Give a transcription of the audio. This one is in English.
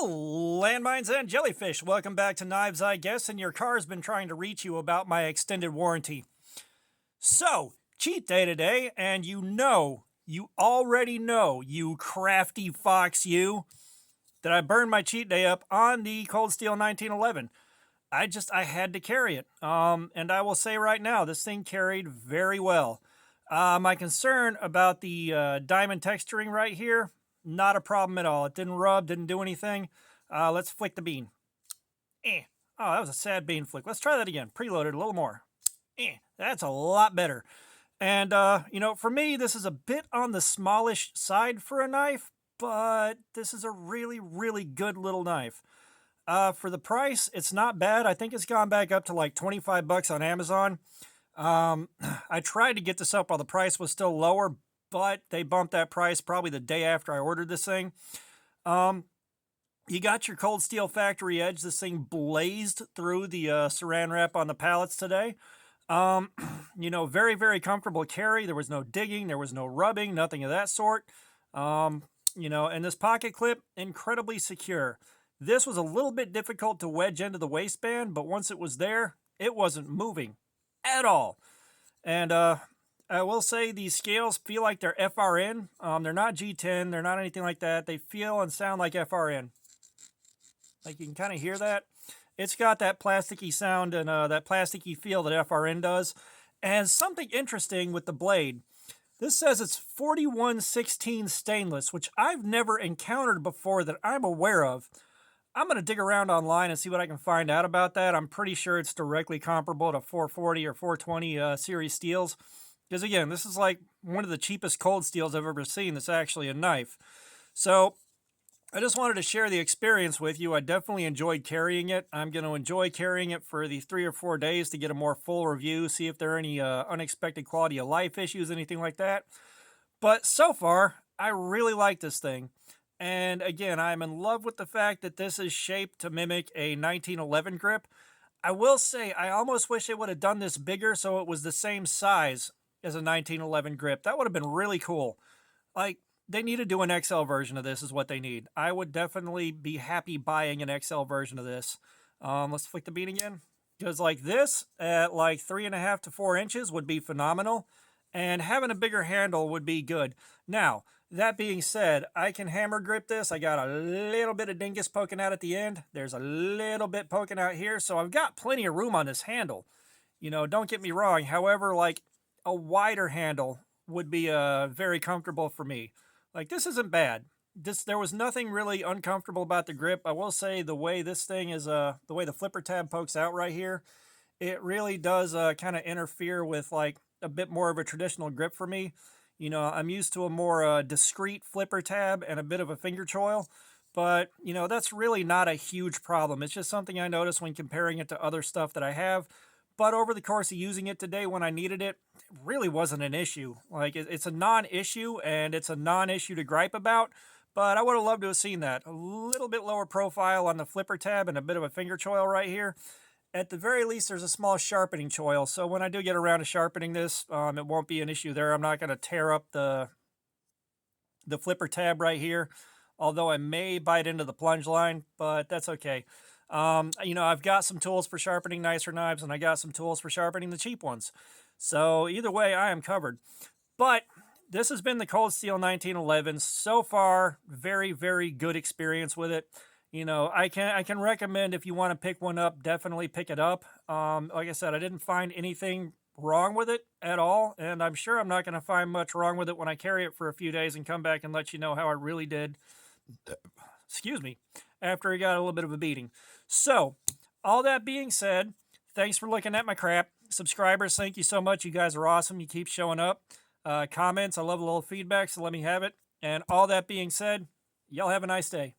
Landmines and jellyfish, welcome back to Knives I Guess, and your car's been trying to reach you about my extended warranty. So, cheat day today, and you already know, you crafty fox you, that I burned my cheat day up on the Cold Steel 1911. I had to carry it. And I will say right now, this thing carried very well. My concern about the diamond texturing right here, not a problem at all. It didn't rub, didn't do anything. Let's flick the bean. Oh, that was a sad bean flick. Let's try that again. Preloaded a little more. That's a lot better. And, for me, this is a bit on the smallish side for a knife, but this is a really, really good little knife. For the price, it's not bad. I think it's gone back up to like 25 bucks on Amazon. I tried to get this up while the price was still lower, but they bumped that price probably the day after I ordered this thing. You got your Cold Steel factory edge. This thing blazed through the saran wrap on the pallets today. Very, very comfortable carry. There was no digging. There was no rubbing, nothing of that sort. And this pocket clip, incredibly secure. This was a little bit difficult to wedge into the waistband, but once it was there, it wasn't moving at all. And I will say these scales feel like they're FRN. They're not G10. They're not anything like that. They feel and sound like FRN. Like you can kind of hear that. It's got that plasticky sound and that plasticky feel that FRN does. And something interesting with the blade. This says it's 4116 stainless, which I've never encountered before that I'm aware of. I'm going to dig around online and see what I can find out about that. I'm pretty sure it's directly comparable to 440 or 420 series steels. Because again, this is like one of the cheapest cold steels I've ever seen that's actually a knife. So I just wanted to share the experience with you. I definitely enjoyed carrying it. I'm going to enjoy carrying it for the 3 or 4 days to get a more full review, see if there are any unexpected quality of life issues, anything like that. But so far, I really like this thing. And again, I'm in love with the fact that this is shaped to mimic a 1911 grip. I will say, I almost wish they would have done this bigger so it was the same size as a 1911 grip. That would have been really cool. Like, they need to do an XL version of this is what they need. I would definitely be happy buying an XL version of this. Let's flick the bean again. Because like this, at like 3.5 to 4 inches would be phenomenal. And having a bigger handle would be good. Now, that being said, I can hammer grip this. I got a little bit of dingus poking out at the end. There's a little bit poking out here. So I've got plenty of room on this handle. Don't get me wrong. However, like a wider handle would be very comfortable for me. Like this isn't bad. There was nothing really uncomfortable about the grip. I will say the way this thing is, the way the flipper tab pokes out right here, it really does kind of interfere with like a bit more of a traditional grip for me. I'm used to a more discreet flipper tab and a bit of a finger choil, but, that's really not a huge problem. It's just something I noticed when comparing it to other stuff that I have. But over the course of using it today when I needed it, it really wasn't an issue. Like, it's a non-issue, and it's a non-issue to gripe about, but I would have loved to have seen that. A little bit lower profile on the flipper tab and a bit of a finger choil right here. At the very least, there's a small sharpening choil, so when I do get around to sharpening this, it won't be an issue there. I'm not going to tear up the flipper tab right here, although I may bite into the plunge line, but that's okay. I've got some tools for sharpening nicer knives, and I got some tools for sharpening the cheap ones. So either way, I am covered. But this has been the Cold Steel 1911. So far, very, very good experience with it. I can recommend if you want to pick one up, definitely pick it up. Like I said, I didn't find anything wrong with it at all, and I'm sure I'm not going to find much wrong with it when I carry it for a few days and come back and let you know how I really did. Excuse me, after he got a little bit of a beating. So, all that being said, thanks for looking at my crap. Subscribers, thank you so much. You guys are awesome. You keep showing up. Comments, I love a little feedback, so let me have it. And all that being said, y'all have a nice day.